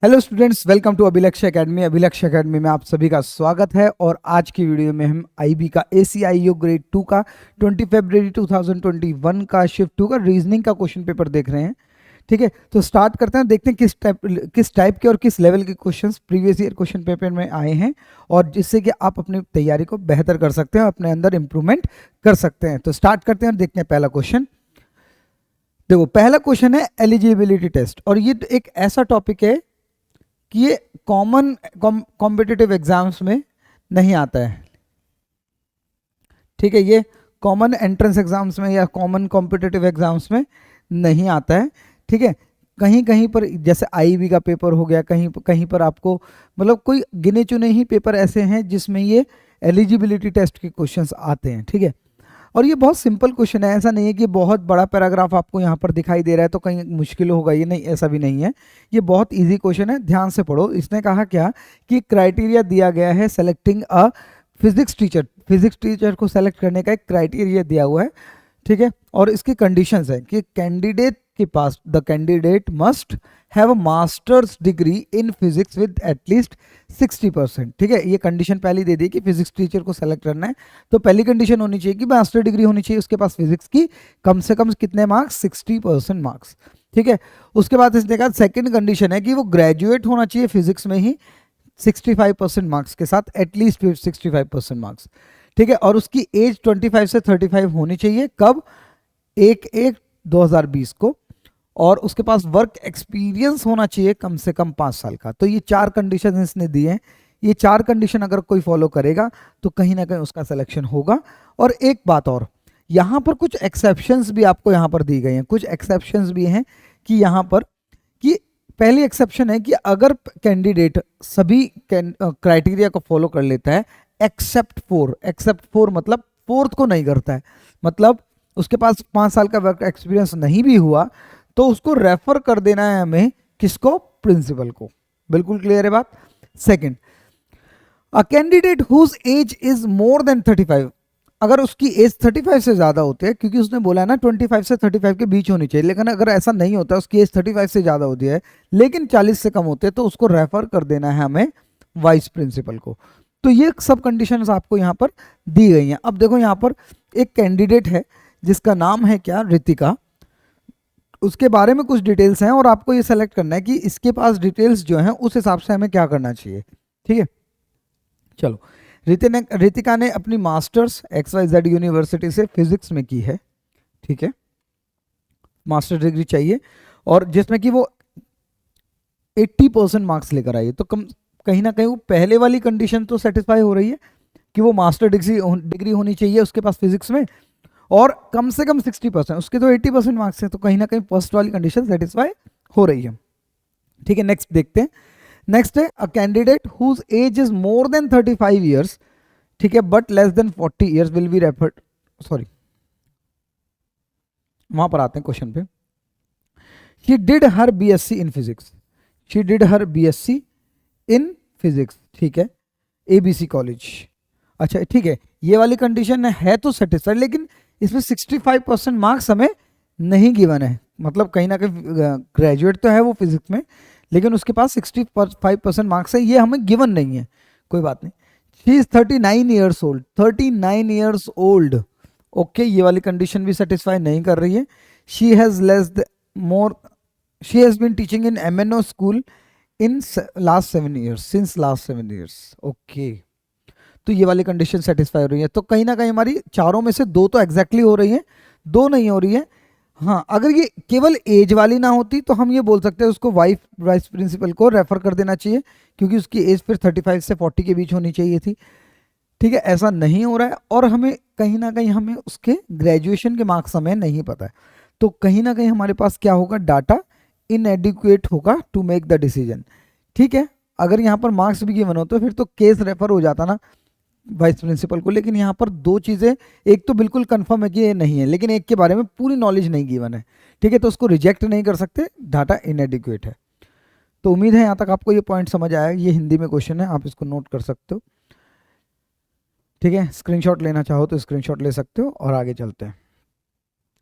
Hello students, welcome to अभिलक्ष्य academy. अभिलक्ष्य academy में आप सभी का स्वागत है। और आज की वीडियो में हम आईबी का ACIO ग्रेड 2 का 20 फरवरी 2021 का शिफ्ट 2 का रीजनिंग का क्वेश्चन पेपर देख रहे हैं। ठीक है, तो स्टार्ट करते हैं। देखते हैं किस टाइप के और किस लेवल के questions previous year question paper में आए हैं, और जिससे कि आप अपनी तैयारी को बेहतर कर सकते हैं, अपने अंदर इंप्रूवमेंट कर सकते हैं। तो स्टार्ट करते हैं और देखते हैं पहला क्वेश्चन। देखो, पहला क्वेश्चन है एलिजिबिलिटी टेस्ट, और ये एक ऐसा टॉपिक है कि ये कॉमन कॉम्पिटिटिव एग्जाम्स में नहीं आता है। ठीक है, ये कॉमन एंट्रेंस एग्जाम्स में या कॉमन कॉम्पिटिटिव एग्जाम्स में नहीं आता है। ठीक है, कहीं कहीं पर जैसे आईबी का पेपर हो गया, कहीं कहीं पर आपको मतलब कोई गिने चुने ही पेपर ऐसे हैं जिसमें ये एलिजिबिलिटी टेस्ट के क्वेश्चंस आते हैं। ठीक है, और ये बहुत सिंपल क्वेश्चन है, ऐसा नहीं है कि बहुत बड़ा पैराग्राफ आपको यहाँ पर दिखाई दे रहा है तो कहीं मुश्किल होगा, ये नहीं, ऐसा भी नहीं है। ये बहुत इजी क्वेश्चन है, ध्यान से पढ़ो। इसने कहा क्या कि क्राइटेरिया दिया गया है सेलेक्टिंग अ फिजिक्स टीचर। फिजिक्स टीचर को सेलेक्ट करने का एक क्राइटेरिया दिया हुआ है। ठीक है, और इसकी कंडीशंस है कि कैंडिडेट के पास the candidate must have a masters degree in physics with at least 60%। ठीक है, ये कंडीशन पहली दे दी कि फिजिक्स टीचर को सेलेक्ट करना है, तो पहली कंडीशन होनी चाहिए कि मास्टर डिग्री होनी चाहिए उसके पास फिजिक्स की, कम से कम कितने मार्क्स, 60% मार्क्स। ठीक है, उसके बाद इसने कहा सेकंड कंडीशन है कि वो ग्रेजुएट होना चाहिए फिजिक्स में ही 65% मार्क्स के साथ, एटलीस्ट 65% मार्क्स। ठीक है, और उसकी एज 25 से 35 होनी चाहिए। कब? 1/1/2020 को। और उसके पास वर्क एक्सपीरियंस होना चाहिए कम से कम 5 साल का। तो ये 4 कंडीशन इसने दिए हैं। ये 4 कंडीशन अगर कोई फॉलो करेगा तो कहीं ना कहीं उसका सिलेक्शन होगा। और एक बात और, यहाँ पर कुछ एक्सेप्शंस भी आपको यहाँ पर दी गई हैं। कुछ एक्सेप्शंस भी हैं कि यहाँ पर कि पहली एक्सेप्शन है कि अगर कैंडिडेट सभी क्राइटेरिया को फॉलो कर लेता है एक्सेप्ट फोर मतलब फोर्थ को नहीं करता है, मतलब उसके पास 5 साल का वर्क एक्सपीरियंस नहीं भी हुआ तो उसको रेफर कर देना है हमें, किसको? प्रिंसिपल को। बिल्कुल क्लियर है बात। Second, a candidate whose age is more than 35, अगर उसकी एज 35 से ज्यादा होती है, क्योंकि उसने बोला है ना 25 से 35 के बीच होनी चाहिए, लेकिन अगर ऐसा नहीं होता, उसकी एज 35 से ज्यादा होती है लेकिन 40 से कम होते हैं, तो उसको रेफर कर देना है हमें वाइस प्रिंसिपल को। तो ये सब कंडीशंस आपको यहाँ पर दी गई हैं। अब देखो, यहाँ पर एक कैंडिडेट है जिसका नाम है क्या? रितिका। उसके बारे में कुछ डिटेल्स हैं और आपको ये सेलेक्ट करना है कि इसके पास डिटेल्स जो हैं उस हिसाब से हमें क्या करना चाहिए। ठीक है, चलो। रितिका ने अपनी मास्टर्स XYZ यूनिवर्सिटी से फिजिक्स में की है। ठीक है, मास्टर डिग्री चाहिए, और जिसमें कि वो 80% मार्क्स लेकर आई है। तो कहीं ना कहीं वो पहले वाली कंडीशन तो सेटिस्फाई हो रही है कि वो मास्टर डिग्री होनी चाहिए उसके पास फिजिक्स में, और कम से कम 60%, उसके तो 80% मार्क्स हैं, तो कहीं ना कहीं फर्स्ट वाली कंडीशन सेटिस्फाई हो रही है। ठीक है, नेक्स्ट देखते हैं। नेक्स्ट है a candidate whose age is more than 35 years, ठीक है, but less than 40 years will be referred, sorry, वहां पर आते हैं क्वेश्चन पे। She did her BSc in physics, she did her BSc in physics, ठीक है, ABC कॉलेज। अच्छा, ठीक है, ये वाली कंडीशन है तो सेटिस्फाइड, लेकिन इसमें 65% मार्क्स हमें नहीं गिवन है। मतलब कहीं ना कहीं ग्रेजुएट तो है वो फिजिक्स में, लेकिन उसके पास 65% मार्क्स है, ये हमें गिवन नहीं है। कोई बात नहीं। She is 39 years old, 39 years old. Okay, ये वाली कंडीशन भी सेटिस्फाई नहीं कर रही है। She has more she has been teaching in MNO school in last 7 years, since last 7 years. Okay, तो ये वाली कंडीशन सेटिस्फाई हो रही है। तो कहीं ना कहीं हमारी चारों में से 2 तो एग्जैक्टली हो रही है, 2 नहीं हो रही है। हाँ, अगर ये केवल एज वाली ना होती तो हम ये बोल सकते हैं उसको वाइस प्रिंसिपल को रेफर कर देना चाहिए, क्योंकि उसकी एज फिर 35 से 40 के बीच होनी चाहिए थी। ठीक है, ऐसा नहीं हो रहा है, और हमें कहीं ना कहीं हमें उसके ग्रेजुएशन के मार्क्स हमें नहीं पता है। तो कहीं ना कहीं हमारे पास क्या होगा? डाटा इनएडिक्वेट होगा टू मेक द डिसीजन। ठीक है, अगर यहाँ पर मार्क्स भी गिवन हो तो फिर तो केस रेफर हो जाता ना वाइस प्रिंसिपल को, लेकिन यहाँ पर 2 चीज़ें, एक तो बिल्कुल कंफर्म है कि ये नहीं है, लेकिन एक के बारे में पूरी नॉलेज नहीं गिवन है। ठीक है, तो उसको रिजेक्ट नहीं कर सकते, डाटा इनएडिक्वेट है। तो उम्मीद है यहाँ तक आपको ये पॉइंट समझ आया। ये हिंदी में क्वेश्चन है, आप इसको नोट कर सकते हो। ठीक है, स्क्रीनशॉट लेना चाहो तो स्क्रीनशॉट ले सकते हो, और आगे चलते हैं।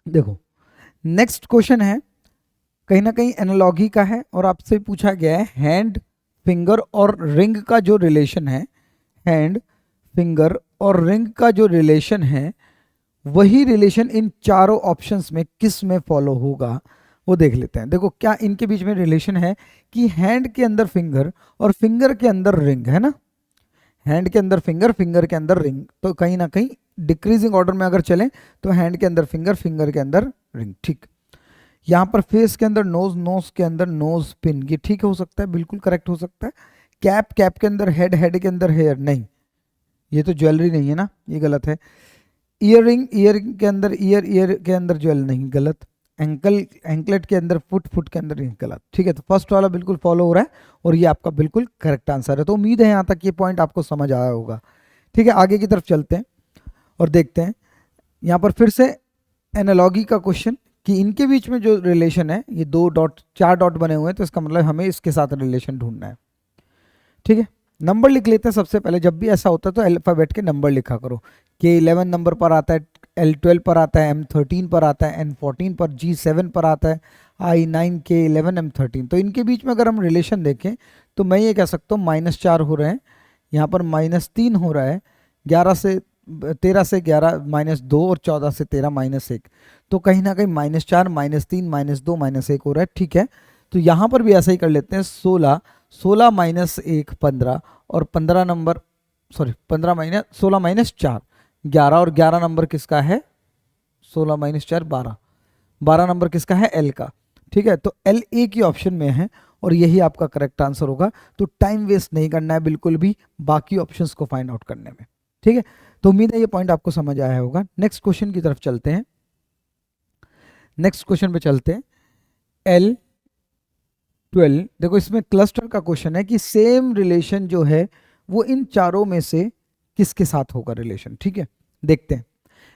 देखो, नेक्स्ट क्वेश्चन है कहीं ना कहीं एनालॉगी का है, और आपसे पूछा गया है हैंड, फिंगर और रिंग का जो रिलेशन है, हैंड, फिंगर और रिंग का जो रिलेशन है, वही रिलेशन इन चारों ऑप्शंस में किस में फॉलो होगा, वो देख लेते हैं। देखो क्या इनके बीच में रिलेशन है कि हैंड के अंदर फिंगर और फिंगर के अंदर रिंग है ना, हैंड के अंदर फिंगर, फिंगर के अंदर रिंग, तो कहीं ना कहीं डिक्रीजिंग ऑर्डर में अगर चलें तो हैंड के अंदर फिंगर, फिंगर के अंदर रिंग। ठीक, यहाँ पर फेस के अंदर नोज, नोज के अंदर नोज पिन, ये ठीक हो सकता है, बिल्कुल करेक्ट हो सकता है। कैप, कैप के अंदर हेड, हेड के अंदर हेयर, नहीं ये तो ज्वेलरी नहीं है ना, ये गलत है। ईयरिंग, ईयरिंग के अंदर ईयर, ईयर के अंदर ज्वेल, नहीं गलत। एंकल, एंकलेट के अंदर फुट, फुट के अंदर रिंग, गलत। ठीक है, तो फर्स्ट वाला बिल्कुल फॉलो हो रहा है और ये आपका बिल्कुल करेक्ट आंसर है। तो उम्मीद है यहाँ तक ये पॉइंट आपको समझ आया होगा। ठीक है, आगे की तरफ चलते हैं और देखते हैं यहाँ पर फिर से एनालॉगी का क्वेश्चन कि इनके बीच में जो रिलेशन है, ये 2 डॉट 4 डॉट बने हुए हैं, तो इसका मतलब हमें इसके साथ रिलेशन ढूंढना है। ठीक है, नंबर लिख लेते हैं सबसे पहले। जब भी ऐसा होता है तो अल्फाबेट के नंबर लिखा करो। K11 नंबर पर आता है, L12 पर आता है, M13 पर आता है, N14 पर, G7 पर आता है, I9, K11, M13। तो इनके बीच में अगर हम रिलेशन देखें तो मैं ये कह सकता हूँ -4 हो रहे हैं, यहाँ पर -3 हो रहा है, 13 से 11 -2 और 14 से 13 -1, तो कहीं ना कहीं -4, -3, -2, -1 हो रहा है। ठीक है, तो यहाँ पर भी ऐसा ही कर लेते हैं। 16, 16 -1 15, और 15 नंबर, सॉरी 15 माइनस 16 -4 11, और 11 नंबर किसका है, 16 -4 12, 12 नंबर किसका है, एल का। ठीक है, तो एल ए की ऑप्शन में है और यही आपका करेक्ट आंसर होगा। तो टाइम वेस्ट नहीं करना है बिल्कुल भी बाकी ऑप्शंस को फाइंड आउट करने में। ठीक है, तो उम्मीद है ये पॉइंट आपको समझ आया होगा। नेक्स्ट क्वेश्चन की तरफ चलते हैं। नेक्स्ट क्वेश्चन पे चलते हैं। L12, देखो इसमें क्लस्टर का क्वेश्चन है कि सेम रिलेशन जो है वो इन चारों में से किसके साथ होगा रिलेशन। ठीक है, देखते हैं।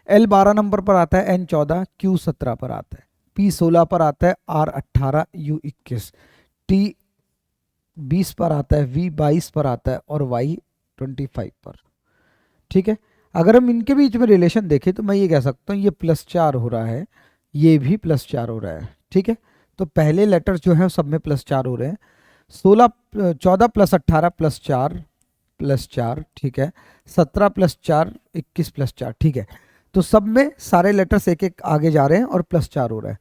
L12 नंबर पर आता है, N14, Q17 पर आता है, P16 पर आता है, R18, U21, T20 पर आता है, V22 पर आता है और Y25 पर। ठीक है, अगर हम इनके बीच में रिलेशन देखें तो मैं ये कह सकता हूँ ये +4 हो रहा है, ये भी +4 हो रहा है। ठीक है, तो पहले लेटर जो है सब में +4 हो रहे हैं। 14 + 18 +4 +4, ठीक है, 17 + 4 21 +4। ठीक है, तो सब में सारे लेटर्स एक एक आगे जा रहे हैं और +4 हो रहा है।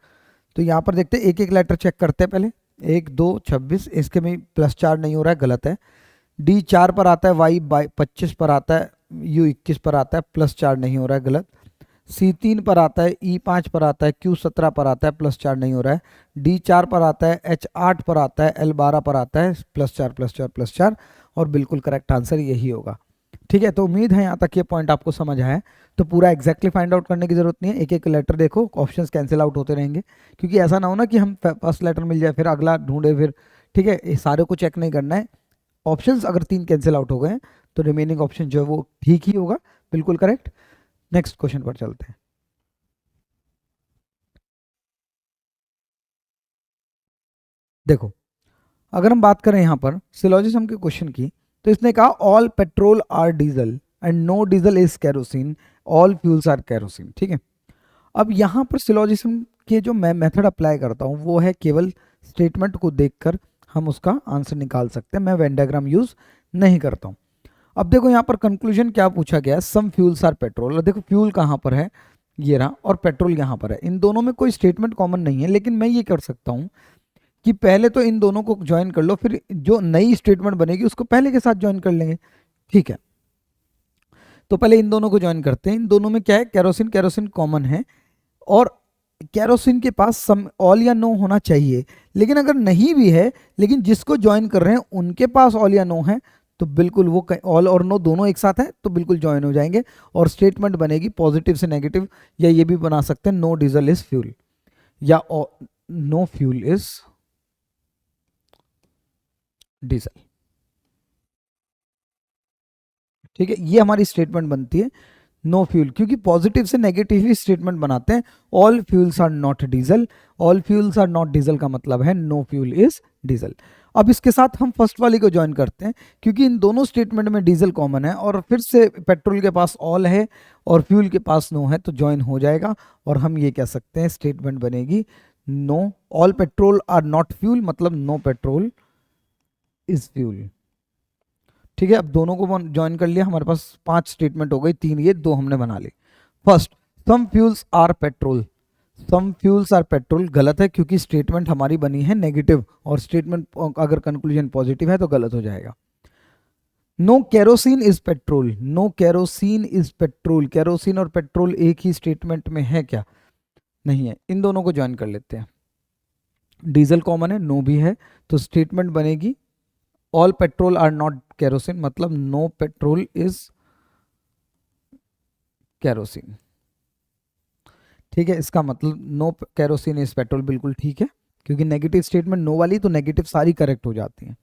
तो यहाँ पर देखते हैं, एक एक लेटर चेक करते हैं पहले। 1 2 26, इसके में +4 नहीं हो रहा है, गलत है। D4 पर आता है, Y 25 पर आता है, U21 पर आता है, +4 नहीं हो रहा है, गलत। C3 पर आता है, E5 पर आता है, Q17 पर आता है, +4 नहीं हो रहा है। D4 पर आता है, H8 पर आता है, L12 पर आता है, +4 +4 +4, और बिल्कुल करेक्ट आंसर यही होगा। ठीक है, तो उम्मीद है यहाँ तक ये पॉइंट आपको समझ आया है। तो पूरा एग्जैक्टली फाइंड आउट करने की जरूरत नहीं है, एक एक लेटर देखो, ऑप्शंस कैंसिल आउट होते रहेंगे, क्योंकि ऐसा ना हो ना कि हम फर्स्ट लेटर मिल जाए फिर अगला ढूंढे फिर। ठीक है, ये सारे को चेक नहीं करना है। ऑप्शंस अगर 3 कैंसिल आउट हो गए हैं तो रिमेनिंग ऑप्शन जो है वो ठीक ही होगा, बिल्कुल करेक्ट। नेक्स्ट क्वेश्चन पर चलते हैं। देखो, अगर हम बात करें यहाँ पर सिलोजिज्म के क्वेश्चन की, तो इसने कहा all petrol are diesel and no diesel is kerosene, all fuels are kerosene. ठीक है, अब यहाँ पर सिलोजिज्म के जो मैं मेथड अप्लाई करता हूँ वो है केवल स्टेटमेंट को देखकर हम उसका आंसर निकाल सकते हैं, मैं वेन डायग्राम यूज नहीं करता हूँ। अब देखो यहाँ पर कंक्लूजन क्या पूछा गया है, सम फ्यूल्स आर पेट्रोल। देखो फ्यूल कहाँ पर है, ये रहा, और पेट्रोल यहाँ पर है। इन दोनों में कोई स्टेटमेंट कॉमन नहीं है, लेकिन मैं ये कर सकता हूँ कि पहले तो इन दोनों को ज्वाइन कर लो, फिर जो नई स्टेटमेंट बनेगी उसको पहले के साथ ज्वाइन कर लेंगे। ठीक है, तो पहले इन दोनों को ज्वाइन करते हैं। इन दोनों में क्या है, केरोसिन, केरोसिन कॉमन है, और केरोसिन के पास सम ऑल या नो होना चाहिए। लेकिन अगर नहीं भी है, लेकिन जिसको ज्वाइन कर रहे हैं उनके पास ऑल या नो है, तो बिल्कुल वो ऑल और नो दोनों एक साथ है तो बिल्कुल ज्वाइन हो जाएंगे, और स्टेटमेंट बनेगी पॉजिटिव से नेगेटिव, या ये भी बना सकते हैं नो डीजल इज फ्यूल, या नो फ्यूल इज डीजल। ठीक है, ये हमारी स्टेटमेंट बनती है नो फ्यूल, क्योंकि पॉजिटिव से नेगेटिव ही स्टेटमेंट बनाते हैं। All fuels are not diesel, all fuels are not diesel का मतलब है नो फ्यूल इज डीजल। अब इसके साथ हम फर्स्ट वाली को ज्वाइन करते हैं, क्योंकि इन दोनों स्टेटमेंट में डीजल कॉमन है, और फिर से पेट्रोल के पास ऑल है और फ्यूल के पास नो है, तो ज्वाइन हो जाएगा, और हम ये कह सकते हैं स्टेटमेंट बनेगी no. All petrol are not fuel मतलब नो पेट्रोल इज फ्यूल। ठीक है, अब दोनों को ज्वाइन कर लिया, हमारे पास 5 स्टेटमेंट हो गई, 3 ये 2 हमने बना ली। First, some fuels are petrol. Some fuels are petrol गलत है क्योंकि स्टेटमेंट हमारी बनी है नेगेटिव, और स्टेटमेंट अगर कंक्लूजन पॉजिटिव है तो गलत हो जाएगा। No kerosene is petrol. No kerosene is petrol. Kerosene और पेट्रोल एक ही स्टेटमेंट में है क्या? नहीं है। इन दोनों को ज्वाइन कर लेते हैं। डीजल कॉमन है, नो भी है, तो स्टेटमेंट बनेगी all petrol are not kerosene मतलब नो पेट्रोल इज केरोसिन। ठीक है, इसका मतलब नो केरोसिन इज पेट्रोल बिल्कुल ठीक है, क्योंकि नेगेटिव स्टेटमेंट नो वाली तो नेगेटिव सारी करेक्ट हो जाती हैं।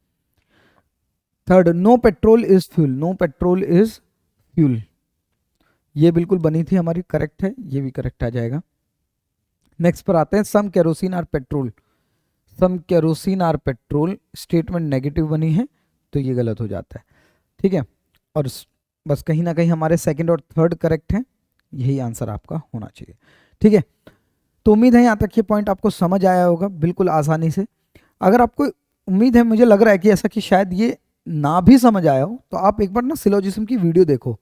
Third, no petrol is fuel. No petrol is fuel, ये बिल्कुल बनी थी हमारी, करेक्ट है, ये भी करेक्ट आ जाएगा। नेक्स्ट पर आते हैं, some kerosene are petrol. Some kerosene are petrol statement negative बनी है तो ये गलत हो जाता है। ठीक है, और बस कहीं ना कहीं हमारे सेकंड और थर्ड करेक्ट हैं, यही आंसर आपका होना चाहिए। ठीक है, तो उम्मीद है यहाँ तक ये पॉइंट आपको समझ आया होगा बिल्कुल आसानी से। अगर आपको उम्मीद है, मुझे लग रहा है कि ऐसा कि शायद ये ना भी समझ आया हो, तो आप एक बार ना सिलोजिज्म की वीडियो देखो।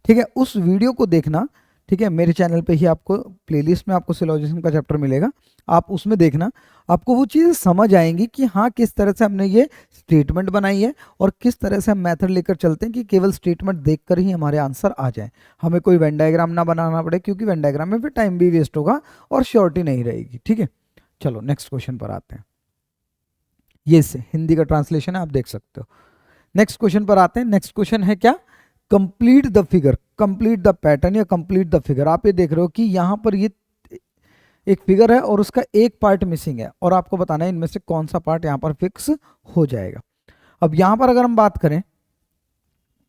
ठीक है, उस वीडियो को देखना। ठीक है, मेरे चैनल पे ही आपको प्लेलिस्ट में आपको सिलोजिज्म का चैप्टर मिलेगा, आप उसमें देखना, आपको वो चीज़ समझ आएंगी कि हाँ किस तरह से हमने ये स्टेटमेंट बनाई है और किस तरह से हम मेथड लेकर चलते हैं कि केवल स्टेटमेंट देखकर ही हमारे आंसर आ जाए, हमें कोई वेन डायग्राम ना बनाना पड़े, क्योंकि वेन डायग्राम में फिर टाइम भी वेस्ट होगा और श्योरिटी नहीं रहेगी। ठीक है, चलो नेक्स्ट क्वेश्चन पर आते हैं। ये हिंदी का ट्रांसलेशन है, आप देख सकते हो। नेक्स्ट क्वेश्चन पर आते हैं। नेक्स्ट क्वेश्चन है क्या? Complete the figure, complete the pattern या कंप्लीट द फिगर। आप ये देख रहे हो कि यहां पर ये एक फिगर है और उसका एक पार्ट मिसिंग है, और आपको बताना है इनमें से कौन सा पार्ट यहां पर फिक्स हो जाएगा। अब यहां पर अगर हम बात करें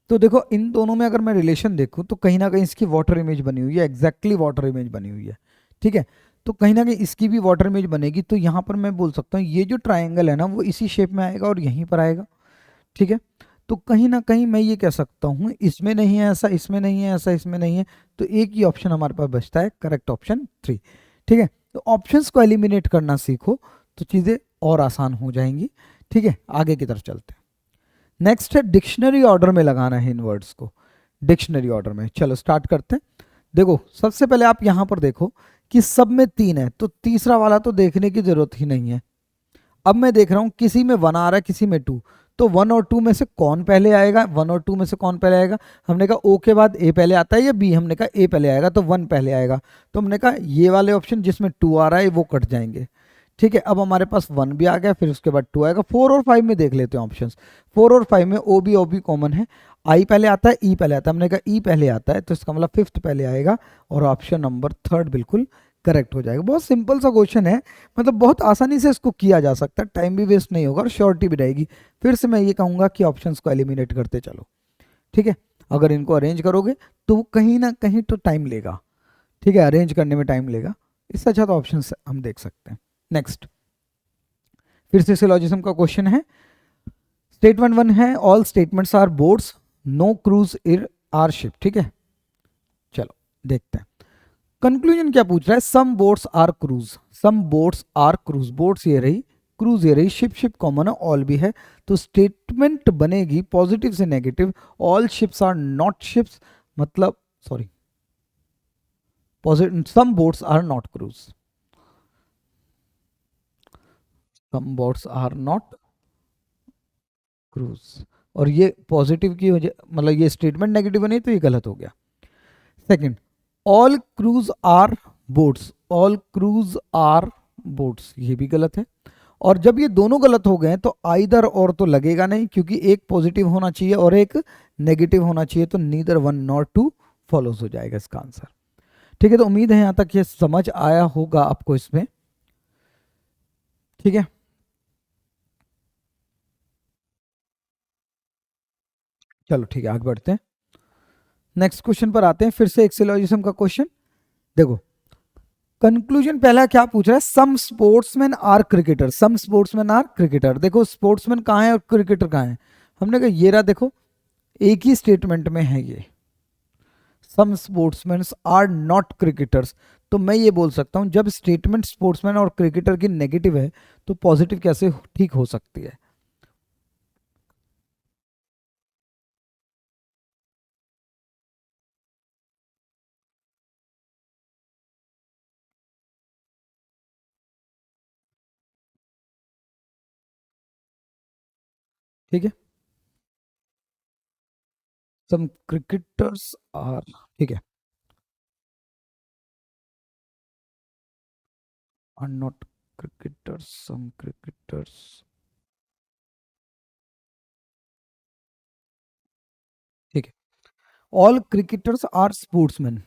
तो देखो, इन दोनों में अगर मैं रिलेशन देखूं तो कहीं ना कहीं इसकी वाटर इमेज बनी हुई है, एग्जैक्टली वाटर इमेज बनी हुई है। ठीक है, तो कहीं ना कहीं इसकी भी वाटर इमेज बनेगी, तो यहां पर मैं बोल सकता हूं ये जो ट्राइंगल है ना वो इसी शेप में आएगा और यहीं पर आएगा। ठीक है, तो कहीं ना कहीं मैं ये कह सकता हूं इसमें नहीं है ऐसा, इसमें नहीं है ऐसा, इसमें नहीं है, तो एक ही ऑप्शन हमारे पास बचता है, करेक्ट ऑप्शन 3। ठीक है, तो ऑप्शंस को एलिमिनेट करना सीखो तो चीज़ें और आसान हो जाएंगी। ठीक है, आगे की तरफ चलते हैं। नेक्स्ट है डिक्शनरी ऑर्डर में लगाना है इन वर्ड्स को, डिक्शनरी ऑर्डर में। चलो स्टार्ट करते हैं। देखो, सबसे पहले आप यहां पर देखो कि सब में 3 है, तो तीसरा वाला तो देखने की जरूरत ही नहीं है। अब मैं देख रहा हूं किसी में 1 आ रहा है, किसी में 2, तो 1 और 2 में से कौन पहले आएगा? 1 और 2 में से कौन पहले आएगा? हमने कहा ओ के बाद ए पहले आता है या बी? हमने कहा ए पहले आएगा, तो 1 पहले आएगा। तो हमने कहा ये वाले ऑप्शन जिसमें 2 आ रहा है वो कट जाएंगे। ठीक है, अब हमारे पास 1 भी आ गया, फिर उसके बाद 2 आएगा। 4 और 5 में देख लेते हैं ऑप्शन। 4 और 5 में ओ बी कॉमन है, आई पहले आता है, ई पहले आता है। हमने कहा ई पहले आता है, तो इसका मतलब 5th पहले आएगा, और ऑप्शन नंबर 3 बिल्कुल करेक्ट हो जाएगा। बहुत सिंपल सा क्वेश्चन है, मतलब बहुत आसानी से इसको किया जा सकता है, टाइम भी वेस्ट नहीं होगा और श्योरिटी भी रहेगी। फिर से मैं ये कहूंगा कि ऑप्शंस को एलिमिनेट करते चलो। ठीक है, अगर इनको अरेंज करोगे तो कहीं ना कहीं तो टाइम लेगा। ठीक है, अरेंज करने में टाइम लेगा, इससे अच्छा तो ऑप्शन हम देख सकते हैं। नेक्स्ट, फिर से सिलोजिज्म का क्वेश्चन है। स्टेटमेंट 1 है all statements are boats, no cruise in are ship. ठीक है, चलो देखते हैं कंक्लूजन क्या पूछ रहा है। Some boats are cruise, some boats are cruise, boats ये रही, क्रूज ये रही, शिप शिप कॉमन है, ऑल भी है, तो स्टेटमेंट बनेगी पॉजिटिव से negative. All ships are not ships मतलब sorry, positive, some boats are not cruise, some boats are not cruise, और ये पॉजिटिव की वजह, मतलब ये स्टेटमेंट नेगेटिव बनी तो ये गलत हो गया। Second, all cruise are boats, all cruise are boats, ये भी गलत है। और जब ये दोनों गलत हो गए तो आइदर और तो लगेगा नहीं, क्योंकि एक पॉजिटिव होना चाहिए और एक नेगेटिव होना चाहिए, तो नीदर 1 नॉर 2 फॉलोज हो जाएगा इसका आंसर। ठीक है, तो उम्मीद है यहां तक ये समझ आया होगा आपको इसमें। ठीक है, चलो ठीक है, आगे बढ़ते हैं। नेक्स्ट क्वेश्चन पर आते हैं, फिर से एक सिलोजिज्म का क्वेश्चन। देखो, कंक्लूजन पहला क्या पूछ रहा है, some sportsman are cricketer, some sportsman are cricketer. देखो, स्पोर्ट्समैन कहाँ है और क्रिकेटर कहाँ है? हमने कहा ये रहा, देखो एक ही स्टेटमेंट में है ये, सम स्पोर्ट्समैन आर नॉट क्रिकेटर्स, तो मैं ये बोल सकता हूँ जब स्टेटमेंट स्पोर्ट्समैन और क्रिकेटर की नेगेटिव है तो पॉजिटिव कैसे ठीक हो सकती है? ठीक है, सम क्रिकेटर्स आर, ठीक है, are not cricketers, some cricketers, ठीक है, all cricketers are sportsman,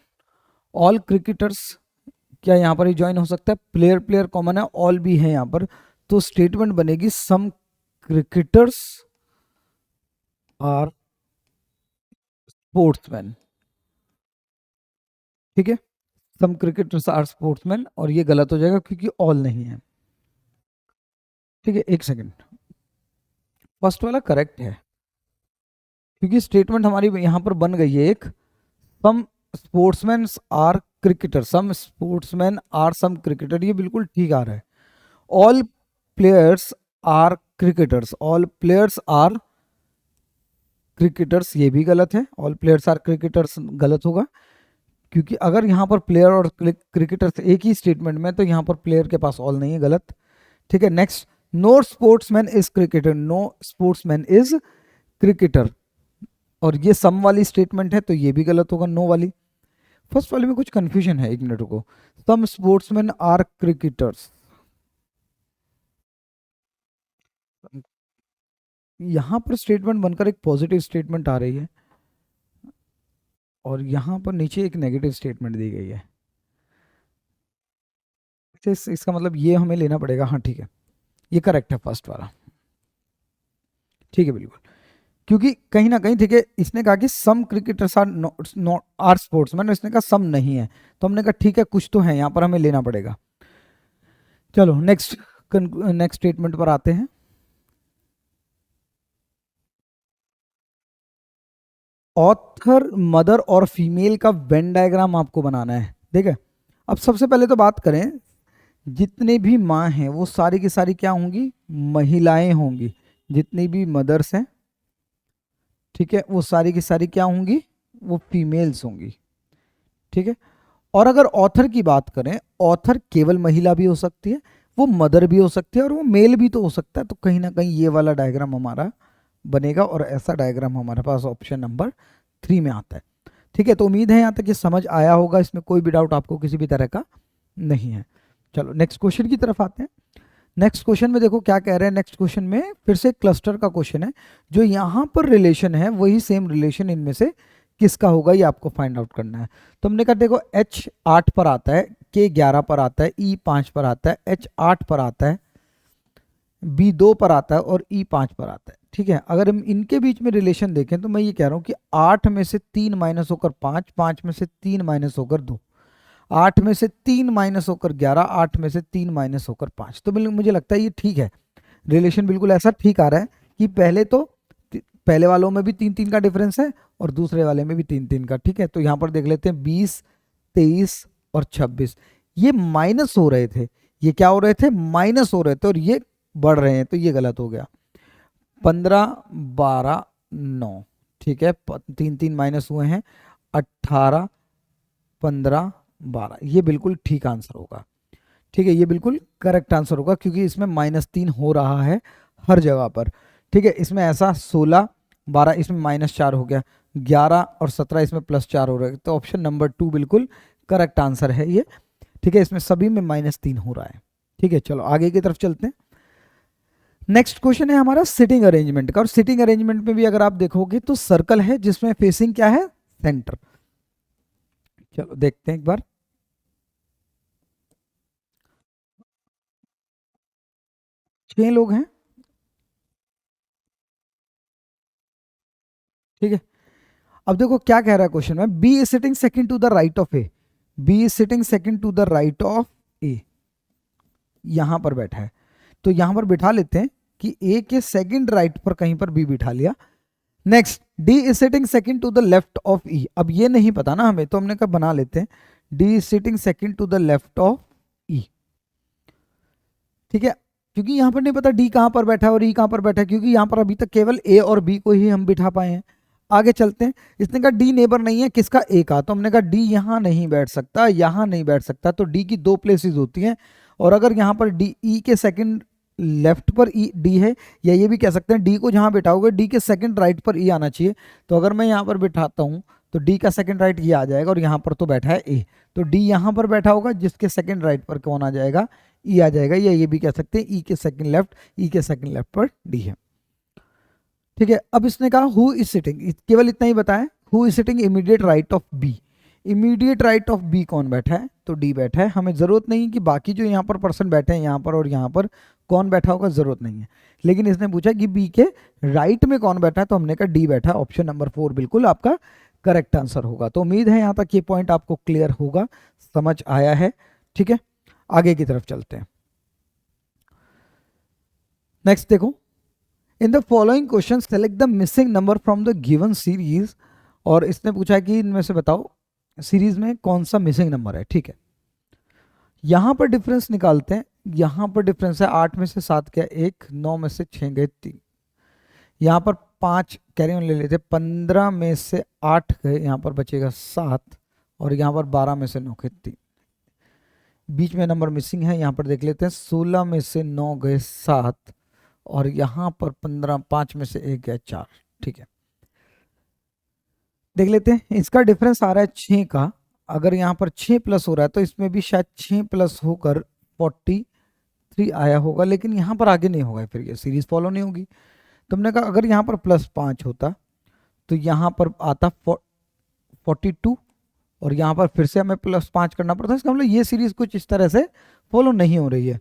all cricketers क्या यहाँ पर ही ज्वाइन हो सकता है? प्लेयर प्लेयर कॉमन है, ऑल भी है यहाँ पर, तो स्टेटमेंट बनेगी सम क्रिकेटर्स आर स्पोर्ट्समैन। ठीक है, सम क्रिकेटर्स आर स्पोर्ट्समैन, और ये गलत हो जाएगा क्योंकि ऑल नहीं है। ठीक है, एक सेकंड, फर्स्ट वाला करेक्ट है क्योंकि स्टेटमेंट हमारी यहाँ पर बन गई है एक, some sportsman are cricketer, some sportsman are some cricketer, ये बिल्कुल ठीक आ रहा है। All players are cricketers, all players are cricketers, ये भी गलत है, ऑल प्लेयर्स आर क्रिकेटर्स गलत होगा क्योंकि अगर यहाँ पर प्लेयर और क्रिकेटर्स एक ही स्टेटमेंट में, तो यहाँ पर प्लेयर के पास ऑल नहीं है, गलत। ठीक है, next, no sportsman is cricketer, no sportsman is cricketer, और ये सम वाली स्टेटमेंट है तो ये भी गलत होगा, नो वाली। फर्स्ट वाले में कुछ कंफ्यूजन है, एक मिनट रुको, सम स्पोर्ट्समैन आर क्रिकेटर्स, यहां पर स्टेटमेंट बनकर एक पॉजिटिव स्टेटमेंट आ रही है और यहां पर नीचे एक नेगेटिव स्टेटमेंट दी गई है। अच्छा, इसका मतलब ये हमें लेना पड़ेगा, हाँ ठीक है, ये करेक्ट है फर्स्ट वाला। ठीक है, बिल्कुल, क्योंकि कहीं ना कहीं, ठीक है, इसने कहा कि some cricketers are not are sportsman, इसने कहा सम नहीं है, तो हमने कहा ठीक है कुछ तो है यहाँ पर, हमें लेना पड़ेगा। चलो नेक्स्ट, नेक्स्ट स्टेटमेंट पर आते हैं। ऑथर, मदर और फीमेल का वेन डायग्राम आपको बनाना है। ठीक है, अब सबसे पहले तो बात करें, जितने भी माँ हैं वो सारी की सारी क्या होंगी? महिलाएं होंगी। जितनी भी मदर्स हैं, ठीक है, वो सारी की सारी क्या होंगी? वो फीमेल्स होंगी। ठीक है, और अगर ऑथर की बात करें, ऑथर केवल महिला भी हो सकती है, वो मदर भी हो सकती है, और वो मेल भी तो हो सकता है, तो कहीं ना कहीं ये वाला डायग्राम हमारा बनेगा, और ऐसा डायग्राम हमारे पास ऑप्शन नंबर 3 में आता है। ठीक है, तो उम्मीद है यहाँ तक ये समझ आया होगा, इसमें कोई भी डाउट आपको किसी भी तरह का नहीं है। चलो नेक्स्ट क्वेश्चन की तरफ आते हैं। नेक्स्ट क्वेश्चन में देखो क्या कह रहे हैं, नेक्स्ट क्वेश्चन में फिर से क्लस्टर का क्वेश्चन है, जो यहाँ पर रिलेशन है वही सेम रिलेशन इनमें से किसका होगा, ये आपको फाइंड आउट करना है। तो हमने कहा देखो, H 8 पर आता है, K 11 पर आता है, E 5 पर आता है, H 8 पर आता है, B 2 पर आता है, और E 5 पर आता है। ठीक है, अगर हम इनके बीच में रिलेशन देखें तो मैं ये कह रहा हूँ कि 8 में से 3 माइनस होकर 5, 5 में से 3 माइनस होकर 2, 8 में से 3 माइनस होकर 11, 8 में से 3 माइनस होकर 5, तो मुझे लगता है ये ठीक है, रिलेशन बिल्कुल ऐसा ठीक आ रहा है कि पहले तो पहले वालों में भी 3 3 का डिफरेंस है और दूसरे वाले में भी 3 3 का। ठीक है, तो यहाँ पर देख लेते हैं 20, 23 और 26, ये माइनस हो रहे थे, ये क्या हो रहे थे? माइनस हो रहे थे, और ये बढ़ रहे हैं, तो ये गलत हो गया। 15, 12, 9, ठीक है, 3 3 माइनस हुए हैं, 18, 15, 12, ये बिल्कुल ठीक आंसर होगा। ठीक है, ये बिल्कुल करेक्ट आंसर होगा क्योंकि इसमें -3 हो रहा है हर जगह पर। ठीक है, इसमें ऐसा 16, 12 इसमें -4 हो गया, 11 और 17 इसमें +4 हो रहा है, तो ऑप्शन नंबर 2 बिल्कुल करेक्ट आंसर है ये। ठीक है, इसमें सभी में -3 हो रहा है। ठीक है, चलो आगे की तरफ चलते हैं। नेक्स्ट क्वेश्चन है हमारा सिटिंग अरेंजमेंट का, और सिटिंग अरेंजमेंट में भी अगर आप देखोगे तो सर्कल है जिसमें फेसिंग क्या है? सेंटर। चलो देखते हैं एक बार, 6 लोग हैं। ठीक है, अब देखो क्या कह रहा है क्वेश्चन में, B is sitting second to the right of A, B is sitting second to the right of A, यहां पर बैठा है, तो यहां पर बिठा लेते हैं कि ए के सेकंड राइट पर कहीं पर बी बिठा लिया। Next, D is sitting second to the left of E, अब ये नहीं पता ना हमें, तो हमने कहा बना लेते हैं D is sitting second to the left of E. ठीक है, क्योंकि यहाँ पर नहीं पता डी कहाँ पर बैठा है और ई कहाँ पर बैठा है, क्योंकि यहाँ पर अभी तक केवल ए और बी को ही हम बिठा पाए हैं। आगे चलते हैं। इसने कहा डी नेबर नहीं है किसका, ए का, तो हमने कहा डी यहाँ नहीं बैठ सकता, यहाँ नहीं बैठ सकता, तो डी की दो प्लेसेस होती हैं, और अगर यहाँ पर डी ई के सेकंड लेफ्ट पर ई डी है, या ये भी कह सकते हैं डी को जहाँ बिठाओगे डी के सेकंड राइट पर ई आना चाहिए। तो अगर मैं यहाँ पर बिठाता हूँ तो डी का सेकंड राइट ये आ जाएगा, और यहाँ पर तो बैठा है ए, तो डी यहाँ पर बैठा होगा, जिसके सेकंड राइट पर कौन आ जाएगा, ई आ जाएगा, या ये भी कह सकते हैं ई के सेकंड लेफ्ट, ई के सेकंड लेफ्ट पर डी है। ठीक है, अब इसने कहा हु इज सिटिंग, केवल इतना ही बताया, who is sitting immediate right of B. Immediate right of B कौन बैठा है, तो डी बैठा है। हमें जरूरत नहीं कि बाकी जो यहाँ पर पर्सन बैठे हैं यहाँ पर और यहाँ पर कौन बैठा होगा, जरूरत नहीं है, लेकिन इसने पूछा कि बी के राइट में कौन बैठा है, तो हमने कहा डी बैठा है। ऑप्शन नंबर 4 बिल्कुल आपका करेक्ट आंसर होगा। तो उम्मीद है यहाँ तक ये पॉइंट आपको क्लियर होगा, समझ आया है। ठीक है, आगे की तरफ चलते हैं। नेक्स्ट देखो, in the following question select the missing number from the given series. और इसने पूछा कि इनमें से बताओ सीरीज में कौन सा मिसिंग नंबर है। ठीक है, यहां पर डिफरेंस निकालते हैं। यहां पर डिफरेंस है 8 में से 7 गया 1, 9 में से 6 गए 3, यहां पर 5 कैरी ऑन ले लेते, 15 में से 8 गए, यहां पर बचेगा 7, और यहां पर 12 में से 9 गए 3, बीच में नंबर मिसिंग है। यहां पर देख लेते हैं 16 में से 9 गए 7, और यहां पर 15, 5 में से 1 गया 4। ठीक है, देख लेते हैं, इसका डिफरेंस आ रहा है 6 का। अगर यहाँ पर 6 प्लस हो रहा है तो इसमें भी शायद 6 प्लस होकर 43 आया होगा, लेकिन यहाँ पर आगे नहीं होगा, फिर ये सीरीज फॉलो नहीं होगी। तो हमने कहा अगर यहाँ पर +5 होता तो यहाँ पर आता 42, और यहाँ पर फिर से हमें +5 करना पड़ता है। इसका मतलब ये सीरीज कुछ इस तरह से फॉलो नहीं हो रही है।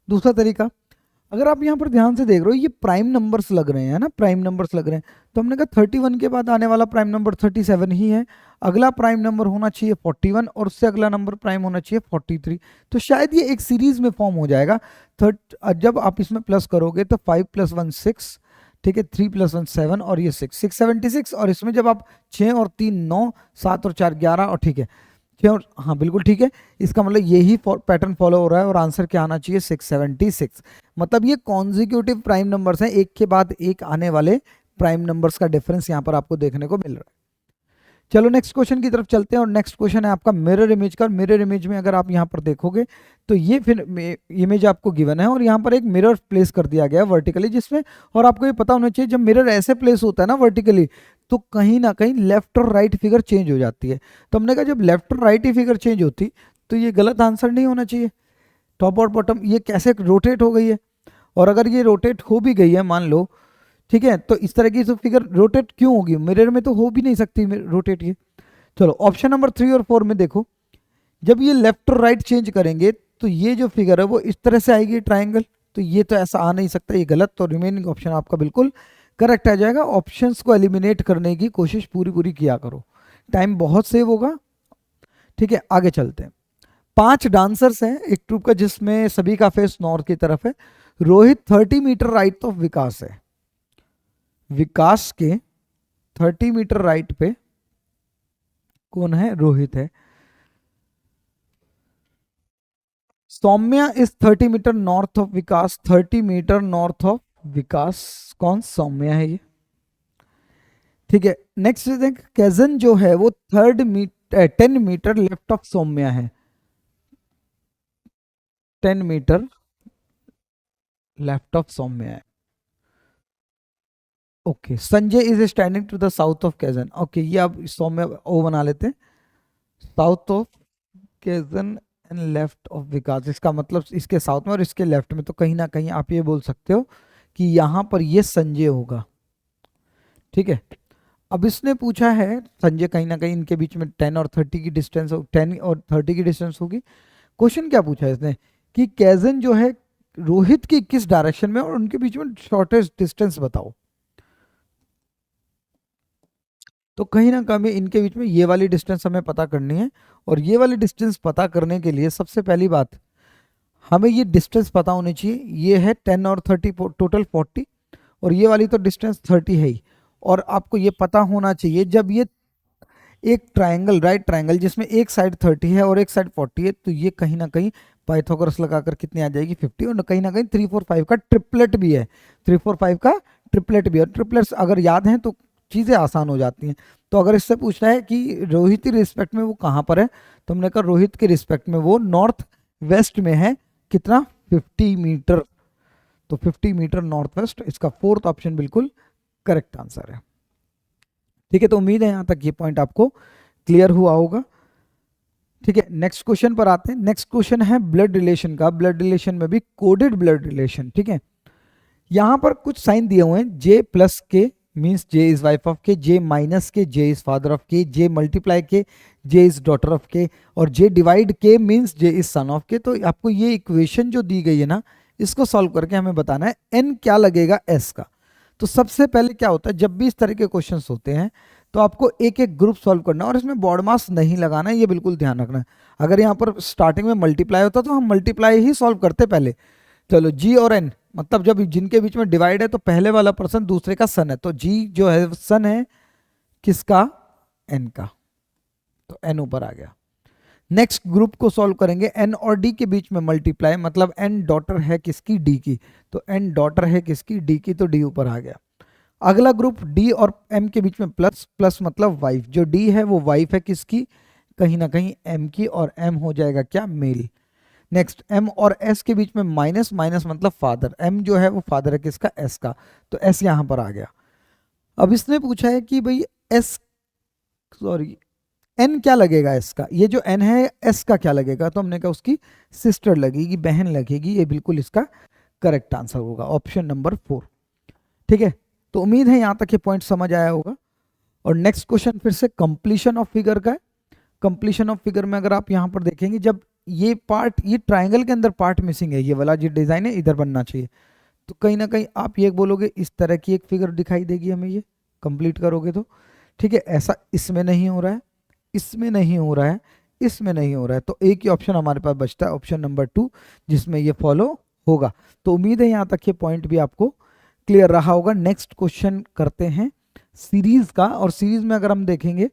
दूसरा तरीका, अगर आप यहाँ पर ध्यान से देख रहे हो ये प्राइम नंबर्स लग रहे हैं ना, प्राइम नंबर्स लग रहे हैं, तो हमने कहा 31 के बाद आने वाला प्राइम नंबर 37 ही है, अगला प्राइम नंबर होना चाहिए 41, और उससे अगला नंबर प्राइम होना चाहिए 43। तो शायद ये एक सीरीज में फॉर्म हो जाएगा। जब आप इसमें प्लस करोगे तो 5 + 1 6, ठीक है, 3 + 1 7, और ये 676, और इसमें जब आप 6 और 3 9, 7 और 4 11, और ठीक है 6 और, हाँ बिल्कुल ठीक है, इसका मतलब यही पैटर्न फॉलो हो रहा है, और आंसर क्या आना चाहिए 676। मतलब ये कॉन्जिक्यूटिव प्राइम नंबर्स हैं, एक के बाद एक आने वाले प्राइम नंबर्स का डिफरेंस यहाँ पर आपको देखने को मिल रहा है। चलो नेक्स्ट क्वेश्चन की तरफ चलते हैं, और नेक्स्ट क्वेश्चन है आपका मिरर इमेज का। मिरर इमेज में अगर आप यहाँ पर देखोगे तो ये फिर इमेज आपको गिवन है, और यहाँ पर एक मिरर प्लेस कर दिया गया है वर्टिकली, जिसमें, और आपको ये पता होना चाहिए जब मिरर ऐसे प्लेस होता है ना वर्टिकली, तो कहीं ना कहीं लेफ्ट और राइट फिगर चेंज हो जाती है। तो हमने कहा जब लेफ्ट और राइट ही फिगर चेंज होती तो ये गलत आंसर नहीं होना चाहिए। टॉप और बॉटम ये कैसे रोटेट हो गई है, और अगर ये रोटेट हो भी गई है मान लो, ठीक है, तो इस तरह की तो फिगर रोटेट क्यों होगी, मिरर में तो हो भी नहीं सकती रोटेट ये। चलो ऑप्शन नंबर 3 और 4 में देखो, जब ये लेफ्ट और राइट चेंज करेंगे तो ये जो फिगर है वो इस तरह से आएगी ट्राइंगल, तो ये तो ऐसा आ नहीं सकता, ये गलत। तो रिमेनिंग ऑप्शन आपका बिल्कुल करेक्ट आ जाएगा। ऑप्शंस को एलिमिनेट करने की कोशिश पूरी किया करो, टाइम बहुत सेव होगा। ठीक है, आगे चलते हैं। 5 डांसर्स हैं एक ट्रूप का, जिसमें सभी का फेस नॉर्थ की तरफ है। रोहित 30 मीटर राइट ऑफ विकास है, विकास के 30 मीटर राइट पे कौन है, रोहित है। Saumya is 30 metre north of Vikas, 30 metre north of Vikas, कौन, सौम्या है ये। ठीक है, नेक्स्ट देख, कैजन जो है वो 10 मीटर लेफ्ट ऑफ सौम्या है, 10 मीटर लेफ्ट ऑफ सौम्या है। Okay, Sanjay is standing to the south of Kaizen. Okay, ये अब सौम्या ओ बना लेते हैं, south of Kaizen and left of Vikas, इसका मतलब इसके साउथ में और इसके लेफ्ट में, तो कहीं ना कहीं आप ये बोल सकते हो कि यहां पर ये संजय होगा। ठीक है, अब इसने पूछा है संजय, कहीं ना कहीं इनके बीच में 10 और 30 की डिस्टेंस, 10 और 30 की डिस्टेंस होगी। क्वेश्चन क्या पूछा है इसने कि कैजन जो है रोहित की किस डायरेक्शन में और उनके बीच में शॉर्टेस्ट डिस्टेंस बताओ। तो कहीं ना कहीं इनके बीच में ये वाली डिस्टेंस हमें पता करनी है, और ये वाली डिस्टेंस पता करने के लिए सबसे पहली बात हमें ये डिस्टेंस पता होनी चाहिए। ये है 10 और 30, टोटल 40, और ये वाली तो डिस्टेंस 30 है ही। और आपको ये पता होना चाहिए जब ये एक ट्रायंगल, राइट ट्रायंगल जिसमें एक साइड 30 है और एक साइड 40 है, तो ये कहीं ना कहीं पाइथागोरस लगाकर कितनी आ जाएगी 50, और कहीं ना कहीं 3 4 5 का ट्रिपलेट भी है, 3 4 5 का ट्रिपलेट भी है। ट्रिपलेट्स अगर याद हैं तो चीज़ें आसान हो जाती हैं। तो अगर इससे पूछना है कि रोहित के रिस्पेक्ट में वो कहाँ पर है, तो हमने कहा रोहित के रिस्पेक्ट में वो नॉर्थ वेस्ट में है, कितना 50 मीटर, तो 50 मीटर नॉर्थ वेस्ट, इसका फोर्थ ऑप्शन बिल्कुल करेक्ट आंसर है। ठीक है, तो उम्मीद है यहां तक ये पॉइंट आपको क्लियर हुआ होगा। ठीक है, नेक्स्ट क्वेश्चन पर आते हैं। नेक्स्ट क्वेश्चन है ब्लड रिलेशन का, ब्लड रिलेशन में भी कोडेड ब्लड रिलेशन। ठीक है, यहां पर कुछ साइन दिए हुए हैं, जे प्लस के means J is wife of के, जे माइनस के जे इज फादर ऑफ के, जे मल्टीप्लाई के जे इज डॉटर ऑफ के, और जे डिवाइड के means J is son of के। तो आपको ये इक्वेशन जो दी गई है ना, इसको सॉल्व करके हमें बताना है एन क्या लगेगा एस का। तो सबसे पहले क्या होता है, जब भी इस तरह के क्वेश्चंस होते हैं तो आपको एक एक ग्रुप सॉल्व करना है, और इसमें बॉड मास नहीं लगाना है, ये बिल्कुल ध्यान रखना है। अगर यहाँ पर स्टार्टिंग में मल्टीप्लाई होता तो हम मल्टीप्लाई ही सॉल्व करते पहले। चलो जी और एन, मतलब जब जिनके बीच में डिवाइड है तो पहले वाला पर्सन दूसरे का सन है, तो जी जो है सन है किसका, एन का, तो एन ऊपर आ गया। नेक्स्ट ग्रुप को सॉल्व करेंगे, एन और डी के बीच में मल्टीप्लाई, मतलब एन डॉटर है किसकी, डी की, तो एन डॉटर है किसकी, डी की, तो डी ऊपर आ गया। अगला ग्रुप डी और एम के बीच में प्लस, प्लस मतलब वाइफ, जो डी है वो वाइफ है किसकी, कहीं ना कहीं एम की, और एम हो जाएगा क्या, मेल। नेक्स्ट एम और एस के बीच में माइनस, माइनस मतलब फादर, एम जो है वो फादर है किसका, एस का, तो एस यहां पर आ गया। अब इसने पूछा है कि भाई एस, सॉरी एन क्या लगेगा एस का, ये जो एन है एस का क्या लगेगा, तो हमने कहा उसकी सिस्टर लगेगी, बहन लगेगी, ये बिल्कुल इसका करेक्ट आंसर होगा, ऑप्शन नंबर 4। ठीक है, तो उम्मीद है यहां तक ये पॉइंट समझ आया होगा। और नेक्स्ट क्वेश्चन फिर से कंप्लीशन ऑफ फिगर का है। कंप्लीशन ऑफ फिगर में अगर आप यहां पर देखेंगे, जब ये पार्ट, ये ट्राइंगल के अंदर पार्ट मिसिंग है, ये वाला जो डिजाइन है इधर बनना चाहिए, तो कहीं ना कहीं आप ये बोलोगे इस तरह की एक फिगर दिखाई देगी हमें, ये कंप्लीट करोगे तो। ठीक है, ऐसा इसमें नहीं हो रहा है, इसमें नहीं हो रहा है, इसमें नहीं हो रहा है, तो एक ही ऑप्शन हमारे पास बचता है, ऑप्शन नंबर 2, जिसमें ये फॉलो होगा। तो उम्मीद है यहां तक ये पॉइंट भी आपको क्लियर रहा होगा। नेक्स्ट क्वेश्चन करते हैं सीरीज का, और सीरीज में अगर हम देखेंगे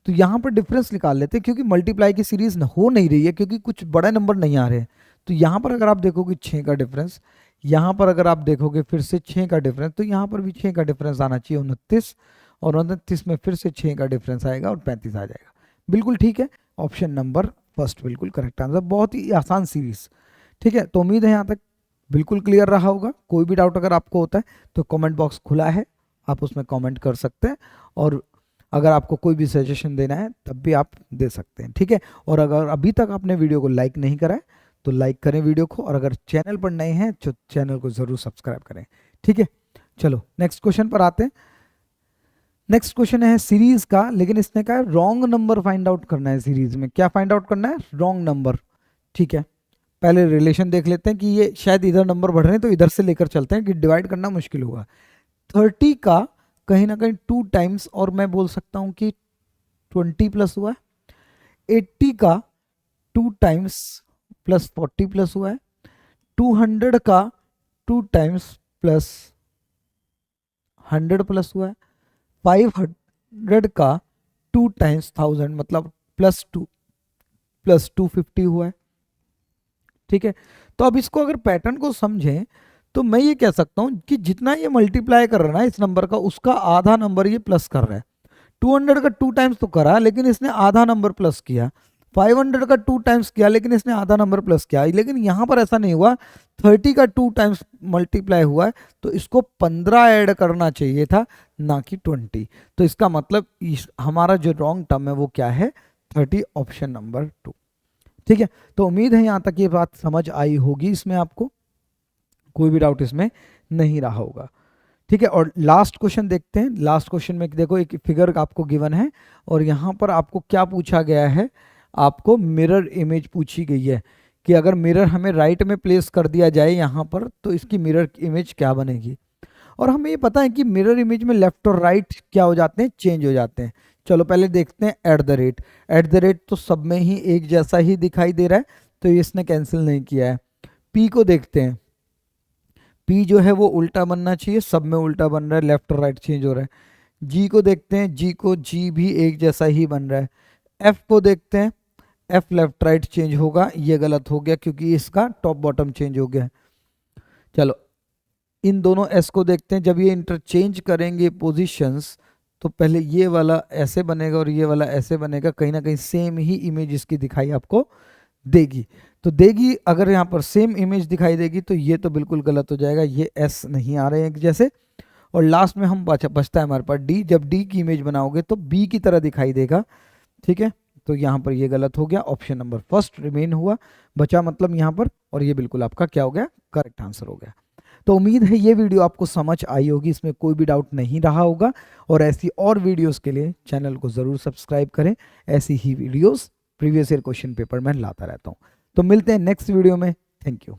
तो यहां पर डिफरेंस निकाल लेते हैं, क्योंकि मल्टीप्लाई की सीरीज हो नहीं रही है, क्योंकि कुछ बड़े नंबर नहीं आ रहे हैं। तो यहां पर अगर आप देखोगे 6 का डिफरेंस, यहां पर अगर आप देखोगे फिर से 6 का डिफरेंस, तो यहां पर भी 6 का डिफरेंस आना चाहिए, 29, और 29 में फिर से 6 का डिफरेंस आएगा और 35 आ जाएगा। बिल्कुल ठीक है, ऑप्शन नंबर फर्स्ट बिल्कुल करेक्ट आंसर, बहुत ही आसान सीरीज। ठीक है, तो उम्मीद है यहाँ तक बिल्कुल क्लियर रहा होगा। कोई भी डाउट अगर आपको होता है तो कमेंट बॉक्स खुला है, आप उसमें कमेंट कर सकते हैं, और अगर आपको कोई भी सजेशन देना है तब भी आप दे सकते हैं। ठीक है, और अगर अभी तक आपने वीडियो को लाइक नहीं करा है तो लाइक करें वीडियो को, और अगर चैनल पर नए हैं तो चैनल को जरूर सब्सक्राइब करें। ठीक है, चलो नेक्स्ट क्वेश्चन पर आते हैं। नेक्स्ट क्वेश्चन है सीरीज का, लेकिन इसने कहा रॉन्ग नंबर फाइंड आउट करना है। सीरीज में क्या फाइंड आउट करना है, रॉन्ग नंबर। ठीक है, पहले रिलेशन देख लेते हैं कि ये शायद इधर नंबर बढ़ रहे हैं, तो इधर से लेकर चलते हैं कि डिवाइड करना मुश्किल होगा। 30 का कहीं ना कहीं 2 टाइम्स, और मैं बोल सकता हूं कि 20 प्लस हुआ है। 80 का 2 टाइम्स प्लस 40 प्लस हुआ है। 200 का 2 टाइम्स प्लस 100 प्लस हुआ है। 500 का 2 टाइम्स 1000 मतलब प्लस 250 हुआ है। ठीक है, तो अब इसको अगर पैटर्न को समझें तो मैं ये कह सकता हूं कि जितना ये मल्टीप्लाई कर रहा है इस नंबर का, उसका आधा नंबर ये प्लस कर रहा है। 200 का 2 टाइम्स तो करा, लेकिन इसने आधा नंबर प्लस किया। 500 का 2 टाइम्स किया, लेकिन इसने आधा नंबर प्लस किया। लेकिन यहां पर ऐसा नहीं हुआ, 30 का 2 टाइम्स मल्टीप्लाई हुआ है, तो इसको 15 ऐड करना चाहिए था, ना कि 20। तो इसका मतलब हमारा जो रॉन्ग टर्म है वो क्या है, 30, ऑप्शन नंबर 2। ठीक है, तो उम्मीद है यहां तक ये बात समझ आई होगी, इसमें आपको कोई भी डाउट इसमें नहीं रहा होगा। ठीक है, और लास्ट क्वेश्चन देखते हैं। लास्ट क्वेश्चन में देखो एक फिगर आपको गिवन है, और यहाँ पर आपको क्या पूछा गया है, आपको मिरर इमेज पूछी गई है कि अगर मिरर हमें राइट में प्लेस कर दिया जाए यहाँ पर, तो इसकी मिरर इमेज क्या बनेगी। और हमें ये पता है कि मिरर इमेज में लेफ्ट और राइट क्या हो जाते हैं, चेंज हो जाते हैं। चलो पहले देखते हैं at the rate. At the rate तो सब में ही एक जैसा ही दिखाई दे रहा है, तो इसने कैंसिल नहीं किया है। पी को देखते हैं, पी जो है वो उल्टा बनना चाहिए, सब में उल्टा बन रहा है, लेफ्ट और राइट चेंज हो रहा है। जी को देखते हैं, जी भी एक जैसा ही बन रहा है। एफ को देखते हैं, एफ लेफ्ट राइट चेंज होगा, ये गलत हो गया क्योंकि इसका टॉप बॉटम चेंज हो गया। चलो इन दोनों एस को देखते हैं, जब ये इंटरचेंज करेंगे पोजीशंस तो पहले ये वाला ऐसे बनेगा और ये वाला ऐसे बनेगा, कहीं ना कहीं सेम ही इमेज इसकी दिखाई आपको देगी। तो देगी, अगर यहाँ पर सेम इमेज दिखाई देगी तो ये तो बिल्कुल गलत हो जाएगा, ये एस नहीं आ रहे हैं एक जैसे। और लास्ट में हम बचता है हमारे पास डी, जब डी की इमेज बनाओगे तो बी की तरह दिखाई देगा, ठीक है। तो यहाँ पर ये गलत हो गया, ऑप्शन नंबर फर्स्ट रिमेन हुआ, बचा मतलब यहाँ पर, और ये बिल्कुल आपका क्या हो गया, करेक्ट आंसर हो गया। तो उम्मीद है ये वीडियो आपको समझ आई होगी, इसमें कोई भी डाउट नहीं रहा होगा। और ऐसी और वीडियोस के लिए चैनल को ज़रूर सब्सक्राइब करें, ऐसी ही videos previous year question paper में लाता रहता हूँ। तो मिलते हैं नेक्स्ट वीडियो में, थैंक यू।